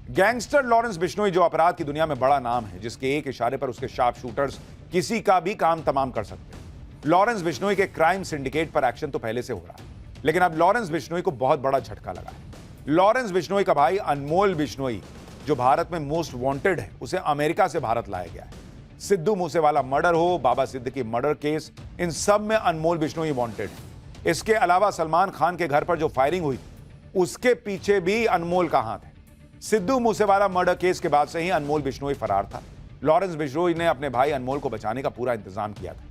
Gangster Lawrence Bishnoi जो अपराध की दुनिया में बड़ा नाम है, जिसके एक इशारे पर उसके शार्प शूटर्स किसी का भी काम तमाम कर सकते हैं। लॉरेंस बिश्नोई के क्राइम सिंडिकेट पर एक्शन तो पहले से हो रहा है, लेकिन अब लॉरेंस बिश्नोई को बहुत बड़ा झटका लगा है। लॉरेंस बिश्नोई का भाई अनमोल बिश्नोई, जो भारत में मोस्ट वांटेड है, उसे अमेरिका से भारत लाया गया है। सिद्धू मूसेवाला मर्डर हो, बाबा सिद्दीकी मर्डर केस, इन सब में अनमोल बिश्नोई वांटेड है। इसके अलावा सलमान खान के घर पर जो फायरिंग हुई, उसके पीछे भी अनमोल का हाथ है। सिद्धू मूसेवाला मर्डर केस के बाद से ही अनमोल बिश्नोई फरार था। लॉरेंस बिश्नोई ने अपने भाई अनमोल को बचाने का पूरा इंतजाम किया था,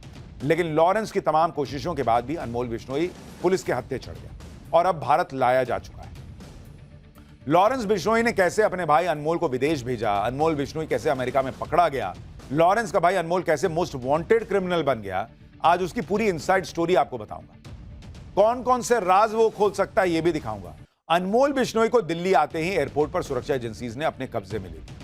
लेकिन लॉरेंस की तमाम कोशिशों के बाद भी अनमोल बिश्नोई पुलिस के हत्थे चढ़ गया और अब भारत लाया जा चुका है। लॉरेंस बिश्नोई ने कैसे अपने भाई अनमोल को विदेश भेजा, अनमोल बिश्नोई कैसे अमेरिका में पकड़ा गया, लॉरेंस का भाई अनमोल कैसे मोस्ट वांटेड क्रिमिनल बन गया, आज उसकी पूरी इनसाइड स्टोरी आपको बताऊंगा। कौन कौन से राज वो खोल सकता है, यह भी दिखाऊंगा। अनमोल बिश्नोई को दिल्ली आते ही एयरपोर्ट पर सुरक्षा एजेंसीज ने अपने कब्जे में ले ली।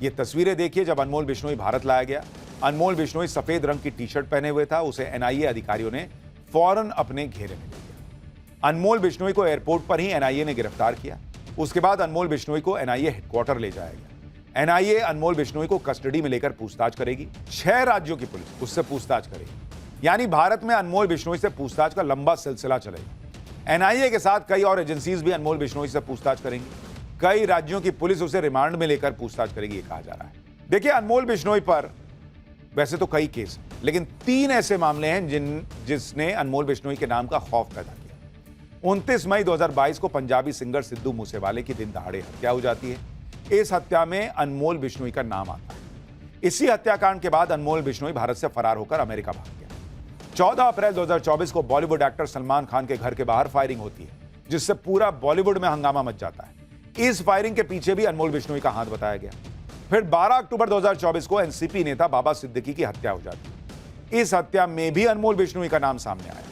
ये तस्वीरें देखिए जब अनमोल बिश्नोई भारत लाया गया। अनमोल बिश्नोई सफेद रंग की टी शर्ट पहने हुए था। उसे एनआईए अधिकारियों ने फौरन अपने घेरे में ले लिया। अनमोल बिश्नोई को एयरपोर्ट पर ही एनआईए ने गिरफ्तार किया। उसके बाद अनमोल बिश्नोई को एनआईए हेडक्वार्टर ले जाया गया। एनआईए अनमोल बिश्नोई को कस्टडी में लेकर पूछताछ करेगी। 6 राज्यों की पुलिस उससे पूछताछ करेगी, यानी भारत में अनमोल बिश्नोई से पूछताछ का लंबा सिलसिला चलेगा। एनआईए के साथ कई और एजेंसीज भी अनमोल बिश्नोई से पूछताछ करेंगी। कई राज्यों की पुलिस उसे रिमांड में लेकर पूछताछ करेगी, ये कहा जा रहा है। देखिए, अनमोल बिश्नोई पर वैसे तो कई केस, लेकिन 3 ऐसे मामले हैं जिसने अनमोल बिश्नोई के नाम का खौफ पैदा किया। 29 मई 2022 को पंजाबी सिंगर सिद्धू मूसेवाले की दिन दहाड़े हत्या हो जाती है। इस हत्या में अनमोल बिश्नोई का नाम आता है। इसी हत्याकांड के बाद अनमोल बिश्नोई भारत से फरार होकर अमेरिका भाग गया। 14 अप्रैल 2024 को बॉलीवुड एक्टर सलमान खान के घर के बाहर फायरिंग होती है, जिससे पूरा बॉलीवुड में हंगामा मच जाता है। इस फायरिंग के पीछे भी अनमोल बिश्नोई का हाथ बताया गया। फिर 12 अक्टूबर 2024 को एनसीपी नेता बाबा सिद्दीकी की हत्या हो जाती है। इस हत्या में भी अनमोल बिश्नोई का नाम सामने आया।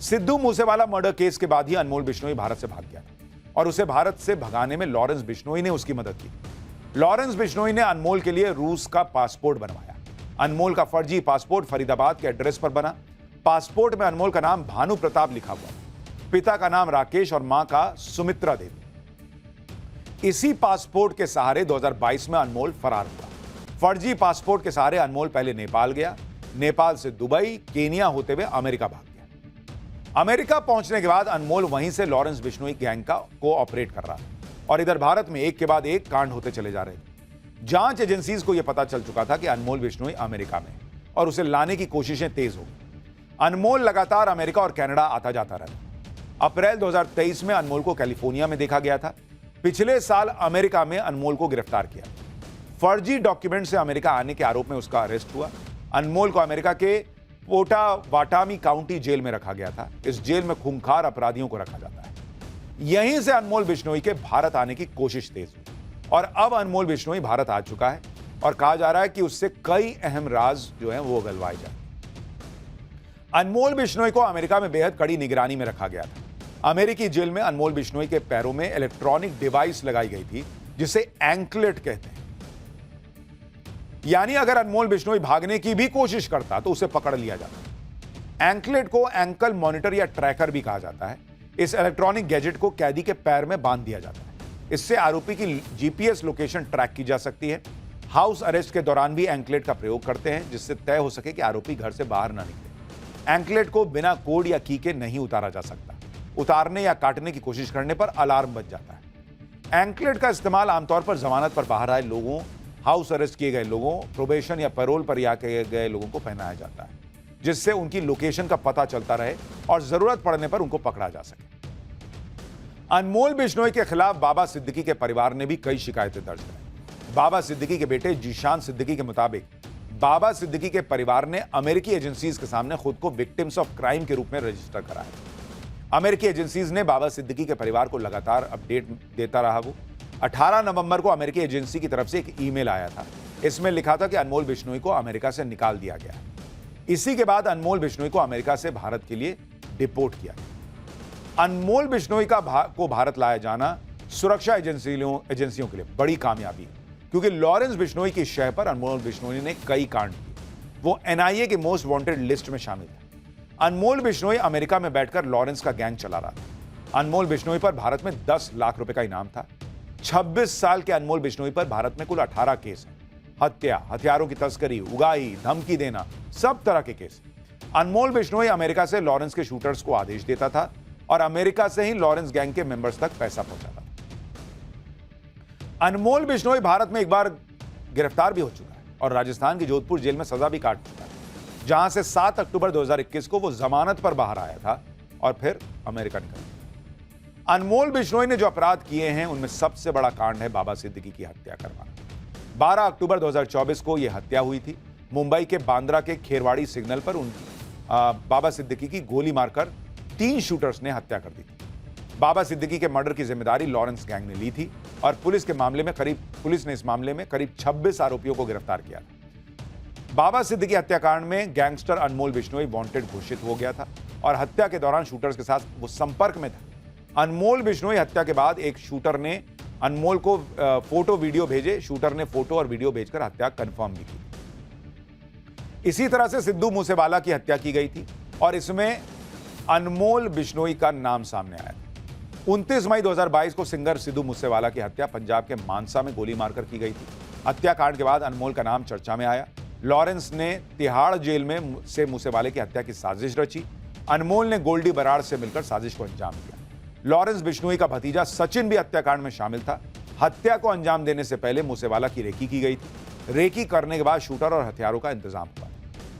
सिद्धू मूसेवाला मर्डर केस के बाद ही अनमोल बिश्नोई भारत से भाग गया था और उसे भारत से भगाने में लॉरेंस बिश्नोई ने उसकी मदद की। लॉरेंस बिश्नोई ने अनमोल के लिए रूस का पासपोर्ट बनवाया। अनमोल का फर्जी पासपोर्ट फरीदाबाद के एड्रेस पर बना। पासपोर्ट में अनमोल का नाम भानु प्रताप लिखा हुआ, पिता का नाम राकेश और मां का सुमित्रा देवी। इसी पासपोर्ट के सहारे 2022 में अनमोल फरार हुआ। फर्जी पासपोर्ट के सहारे अनमोल पहले नेपाल गया, नेपाल से दुबई, केनिया होते हुए अमेरिका भाग गया। अमेरिका पहुंचने के बाद अनमोल वहीं से लॉरेंस बिश्नोई गैंग का कोऑपरेट कर रहा है और इधर भारत में एक के बाद एक कांड होते चले जा रहे थे। जांच एजेंसीज को यह पता चल चुका था कि अनमोल बिश्नोई अमेरिका में और उसे लाने की कोशिशें तेज हो गई। अनमोल लगातार अमेरिका और कनाडा आता जाता रहा। अप्रैल 2023 में अनमोल को कैलिफोर्निया में देखा गया था। पिछले साल अमेरिका में अनमोल को गिरफ्तार किया। फर्जी डॉक्यूमेंट से अमेरिका आने के आरोप में उसका अरेस्ट हुआ। अनमोल को अमेरिका के पोटावाटामी काउंटी जेल में रखा गया था। इस जेल में खूंखार अपराधियों को रखा जाता है। यहीं से अनमोल बिश्नोई के भारत आने की कोशिश तेज हुई और अब अनमोल बिश्नोई भारत आ चुका है और कहा जा रहा है कि उससे कई अहम राज जो हैं वो उगलवाए जाए। अनमोल बिश्नोई को अमेरिका में बेहद कड़ी निगरानी में रखा गया था। अमेरिकी जेल में अनमोल बिश्नोई के पैरों में इलेक्ट्रॉनिक डिवाइस लगाई गई थी, जिसे एंकलेट कहते हैं। यानी अगर अनमोल बिश्नोई भागने की भी कोशिश करता तो उसे पकड़ लिया जाता। एंकलेट को एंकल मॉनिटर या ट्रैकर भी कहा जाता है। इस इलेक्ट्रॉनिक गैजेट को कैदी के पैर में बांध दिया जाता है। इससे आरोपी की जीपीएस लोकेशन ट्रैक की जा सकती है। हाउस अरेस्ट के दौरान भी एंकलेट का प्रयोग करते हैं, जिससे तय हो सके कि आरोपी घर से बाहर ना निकले। एंकलेट को बिना कोड या की के नहीं उतारा जा सकता। उतारने या काटने की कोशिश करने पर अलार्म बज जाता है। एंकलेट का इस्तेमाल आमतौर पर जमानत पर बाहर आए लोगों, हाउस अरेस्ट किए गए लोगों, प्रोबेशन या पैरोल पर या किए गए लोगों को पहनाया जाता है, जिससे उनकी लोकेशन का पता चलता रहे और जरूरत पड़ने पर उनको पकड़ा जा सके। अनमोल बिश्नोई के खिलाफ बाबा सिद्दीकी के परिवार ने भी कई शिकायतें दर्ज कराई। बाबा सिद्दीकी के बेटे जीशान सिद्दीकी के मुताबिक बाबा सिद्दीकी के परिवार ने अमेरिकी एजेंसीज के सामने खुद को विक्टिम्स ऑफ क्राइम के रूप में रजिस्टर कराया। अमेरिकी एजेंसीज ने बाबा सिद्दीकी के परिवार को लगातार अपडेट देता रहा। वो 18 नवंबर को अमेरिकी एजेंसी की तरफ से एक ईमेल आया था। इसमें लिखा था कि अनमोल बिश्नोई को अमेरिका से निकाल दिया गया। इसी के बाद अनमोल बिश्नोई को अमेरिका से भारत के लिए डिपोर्ट किया गया। अनमोल बिश्नोई को भारत लाया जाना सुरक्षा एजेंसियों के लिए बड़ी कामयाबी है, क्योंकि लॉरेंस बिश्नोई की शह पर अनमोल बिश्नोई ने कई कांड किए। वो एनआईए की मोस्ट वांटेड लिस्ट में शामिल है। अनमोल बिश्नोई अमेरिका में बैठकर लॉरेंस का गैंग चला रहा था। अनमोल बिश्नोई पर भारत में 10 लाख रुपए का इनाम था। 26 साल के अनमोल बिश्नोई पर भारत में कुल 18 केस हैं। हत्या, हथियारों की तस्करी, उगाही, धमकी देना, सब तरह के केस। अनमोल बिश्नोई अमेरिका से लॉरेंस के शूटर्स को आदेश देता था और अमेरिका से ही लॉरेंस गैंग के मेंबर्स तक पैसा पहुंचाता था। अनमोल बिश्नोई भारत में एक बार गिरफ्तार भी हो चुका है और राजस्थान की जोधपुर जेल में सजा भी काट चुका है, जहां से 7 अक्टूबर 2021 को वो जमानत पर बाहर आया था और फिर अमेरिका निकल गया। अनमोल बिश्नोई ने जो अपराध किए हैं उनमें सबसे बड़ा कांड है बाबा सिद्दीकी की हत्या करवाना। 12 अक्टूबर 2024 को यह हत्या हुई थी। मुंबई के बांद्रा के खेरवाड़ी सिग्नल पर बाबा सिद्दीकी की गोली मारकर 3 शूटर्स ने हत्या कर दी थी। बाबा सिद्दीकी के मर्डर की जिम्मेदारी लॉरेंस गैंग ने ली थी और पुलिस ने इस मामले में करीब 26 आरोपियों को गिरफ्तार किया था। बाबा सिद्दीकी हत्याकांड में गैंगस्टर अनमोल बिश्नोई वांटेड घोषित हो गया था और हत्या के दौरान शूटर्स के साथ वो संपर्क में था। अनमोल बिश्नोई हत्या के बाद एक शूटर ने अनमोल को फोटो वीडियो भेजे। शूटर ने फोटो और वीडियो भेजकर हत्या कंफर्म भी की। इसी तरह से सिद्धू मूसेवाला की हत्या की गई थी और इसमें अनमोल बिश्नोई का नाम सामने आया था। 29 मई 2022 को सिंगर सिद्धू मूसेवाला की हत्या पंजाब के मानसा में गोली मारकर की गई थी। हत्याकांड के बाद अनमोल का नाम चर्चा में आया। लॉरेंस ने तिहाड़ जेल में से मूसेवाले की हत्या की साजिश रची। अनमोल ने गोल्डी बराड़ से मिलकर साजिश को अंजाम दिया। लॉरेंस बिश्नोई का भतीजा सचिन भी हत्याकांड में शामिल था। हत्या को अंजाम देने से पहले मूसेवाला की रेकी की गई थी। रेकी करने के बाद शूटर और हथियारों का इंतजाम हुआ।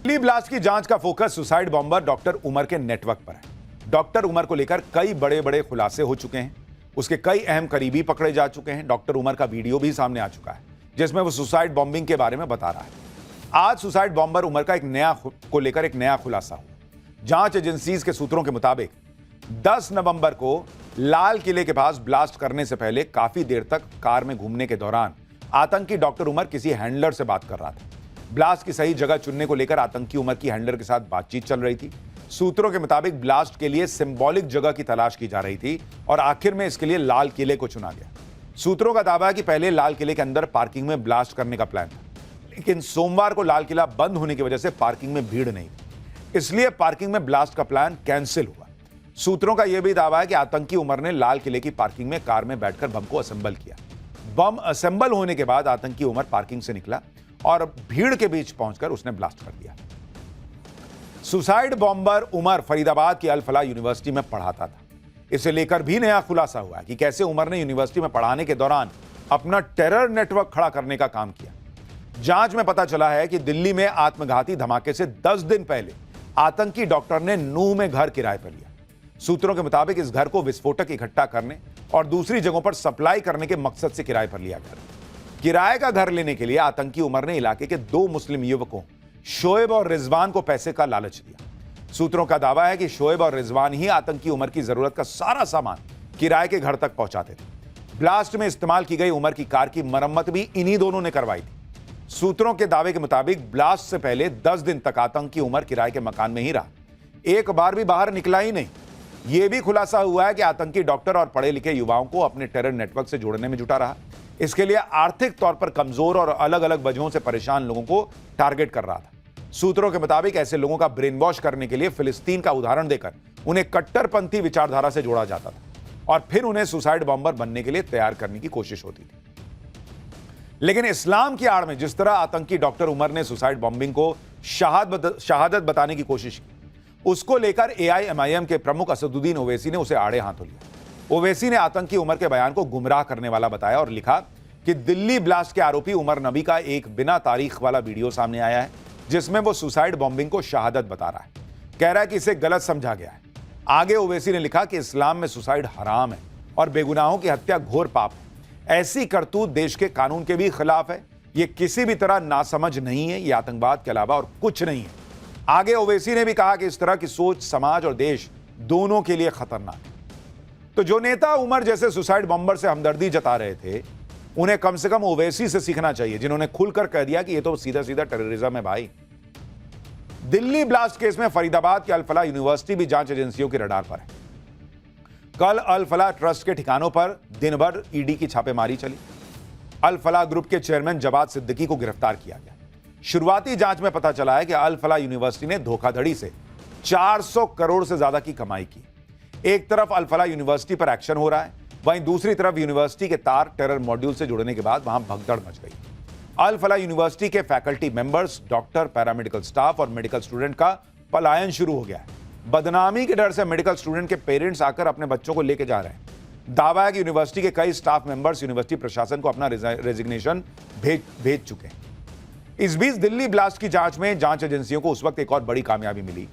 दिल्ली ब्लास्ट की जांच का focus suicide bomber doctor Umar के नेटवर्क पर है। डॉक्टर उमर को लेकर कई बड़े बड़े खुलासे हो चुके हैं। उसके कई अहम करीबी पकड़े जा चुके हैं। डॉक्टर उमर का वीडियो भी सामने आ चुका है जिसमें वो सुसाइड बॉम्बिंग के बारे में बता रहा है। आज सुसाइड बॉम्बर उमर का एक नया खुलासा हुआ। जांच एजेंसीज के सूत्रों के मुताबिक 10 नवंबर को लाल किले के पास ब्लास्ट करने से पहले काफी देर तक कार में घूमने के दौरान आतंकी डॉक्टर उमर किसी हैंडलर से बात कर रहा था। ब्लास्ट की सही जगह चुनने को लेकर आतंकी उमर की हैंडलर के साथ बातचीत चल रही थी। सूत्रों के मुताबिक ब्लास्ट के लिए सिंबॉलिक जगह की तलाश की जा रही थी और आखिर में इसके लिए लाल किले को चुना गया। सूत्रों का दावा है कि पहले लाल किले के अंदर पार्किंग में ब्लास्ट करने का प्लान था, लेकिन सोमवार को लाल किला बंद होने की वजह से पार्किंग में भीड़ नहीं थी, इसलिए पार्किंग में ब्लास्ट का प्लान कैंसिल हुआ। सूत्रों का यह भी दावा है कि आतंकी उमर ने लाल किले की पार्किंग में कार में बैठकर बम को असेंबल किया। बम असेंबल होने के बाद आतंकी उमर पार्किंग से निकला और भीड़ के बीच पहुंचकर उसने ब्लास्ट कर दिया। सुसाइड बॉम्बर उमर फरीदाबाद की अल फलाह यूनिवर्सिटी में पढ़ाता था। इसे लेकर भी नया खुलासा हुआ कि कैसे उमर ने यूनिवर्सिटी में पढ़ाने के दौरान अपना टेरर नेटवर्क खड़ा करने का काम किया। जांच में पता चला है कि दिल्ली में आत्मघाती धमाके से 10 दिन पहले आतंकी डॉक्टर ने नूह में घर किराए पर लिया। सूत्रों के मुताबिक इस घर को विस्फोटक इकट्ठा करने और दूसरी जगहों पर सप्लाई करने के मकसद से किराए पर लिया गया। किराए का घर लेने के लिए आतंकी उमर ने इलाके के 2 मुस्लिम युवकों शोएब और रिजवान को पैसे का लालच दिया। सूत्रों का दावा है कि शोएब और रिजवान ही आतंकी उमर की जरूरत का सारा सामान किराए के घर तक पहुंचाते थे। ब्लास्ट में इस्तेमाल की गई उमर की कार की मरम्मत भी इन्हीं दोनों ने करवाई थी। सूत्रों के दावे के मुताबिक ब्लास्ट से पहले 10 दिन तक आतंकी उमर किराए के मकान में ही रहा, एक बार भी बाहर निकला ही नहीं। यह भी खुलासा हुआ है कि आतंकी डॉक्टर और पढ़े लिखे युवाओं को अपने टेरर नेटवर्क से जोड़ने में जुटा रहा। इसके लिए आर्थिक तौर पर कमजोर और अलग अलग वजहों से परेशान लोगों को टारगेट कर रहा था। सूत्रों के मुताबिक ऐसे लोगों का ब्रेन वॉश करने के लिए फिलिस्तीन का उदाहरण देकर उन्हें कट्टरपंथी विचारधारा से जोड़ा जाता था और फिर उन्हें सुसाइड बॉम्बर बनने के लिए तैयार करने की कोशिश होती थी। लेकिन इस्लाम की आड़ में जिस तरह आतंकी डॉक्टर उमर ने सुसाइड बॉम्बिंग को शहादत बताने की कोशिश की, उसको लेकर AIMIM के प्रमुख असदुद्दीन ओवैसी ने उसे आड़े हाथों लिया। ओवैसी ने आतंकी उमर के बयान को गुमराह करने वाला बताया और लिखा कि दिल्ली ब्लास्ट के आरोपी उमर नबी का एक बिना तारीख वाला वीडियो सामने आया है जिसमें वो सुसाइड बॉम्बिंग को शहादत बता रहा है। कह रहा है कि इसे गलत समझा गया है। आगे ओवैसी ने लिखा कि इस्लाम में सुसाइड हराम है और बेगुनाहों की हत्या घोर पाप है। ऐसी करतूत देश के कानून के भी खिलाफ है। यह किसी भी तरह नासमझ नहीं है, यह आतंकवाद के अलावा और कुछ नहीं है। आगे ओवैसी ने भी कहा कि इस तरह की सोच समाज और देश दोनों के लिए खतरनाक है। तो जो नेता उमर जैसे सुसाइड बॉम्बर से हमदर्दी जता रहे थे, उन्हें कम से कम ओवैसी से सीखना चाहिए, जिन्होंने खुलकर कह दिया कि यह तो सीधा सीधा टेररिज्म है भाई। दिल्ली ब्लास्ट केस में फरीदाबाद की अल फलाह यूनिवर्सिटी भी जांच एजेंसियों के रडार पर है। कल अल फलाह ट्रस्ट के ठिकानों पर दिन भर ईडी की छापेमारी चली। अल फलाह ग्रुप के चेयरमैन जवाद सिद्दीकी को गिरफ्तार किया गया। शुरुआती जांच में पता चला है कि अल फलाह यूनिवर्सिटी ने धोखाधड़ी से 400 करोड़ से ज्यादा की कमाई की। एक तरफ अल फलाह यूनिवर्सिटी पर एक्शन हो रहा है, वहीं दूसरी तरफ यूनिवर्सिटी के तार टेरर मॉड्यूल से जुड़ने के बाद वहां भगदड़ मच गई। अल फलाह यूनिवर्सिटी के faculty members, doctor, paramedical staff और मेडिकल स्टूडेंट का पलायन शुरू हो गया है। बदनामी के डर से मेडिकल स्टूडेंट के पेरेंट्स आकर अपने बच्चों को लेके जा रहे हैं। दावा है कि यूनिवर्सिटी के कई स्टाफ मेंबर्स यूनिवर्सिटी प्रशासन को अपना रेजिग्नेशन भेज चुके हैं। इस बीच दिल्ली ब्लास्ट की जांच में जांच एजेंसियों को उस वक्त एक और बड़ी कामयाबी मिली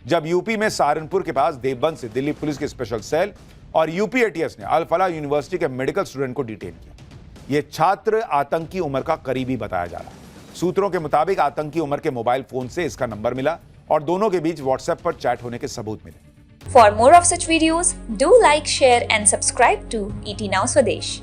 जब यूपी में सहारनपुर के पास देवबंद से दिल्ली पुलिस के स्पेशल सेल और यूपी एटीएस ने अल फलाह यूनिवर्सिटी के मेडिकल स्टूडेंट को डिटेन किया। यह छात्र आतंकी उमर का करीबी बताया जा रहा है। सूत्रों के मुताबिक आतंकी उमर के मोबाइल फोन से इसका नंबर मिला और दोनों के बीच व्हाट्सएप पर चैट होने के सबूत मिले। For more of such videos, do like, share and subscribe to ET Now Swadesh.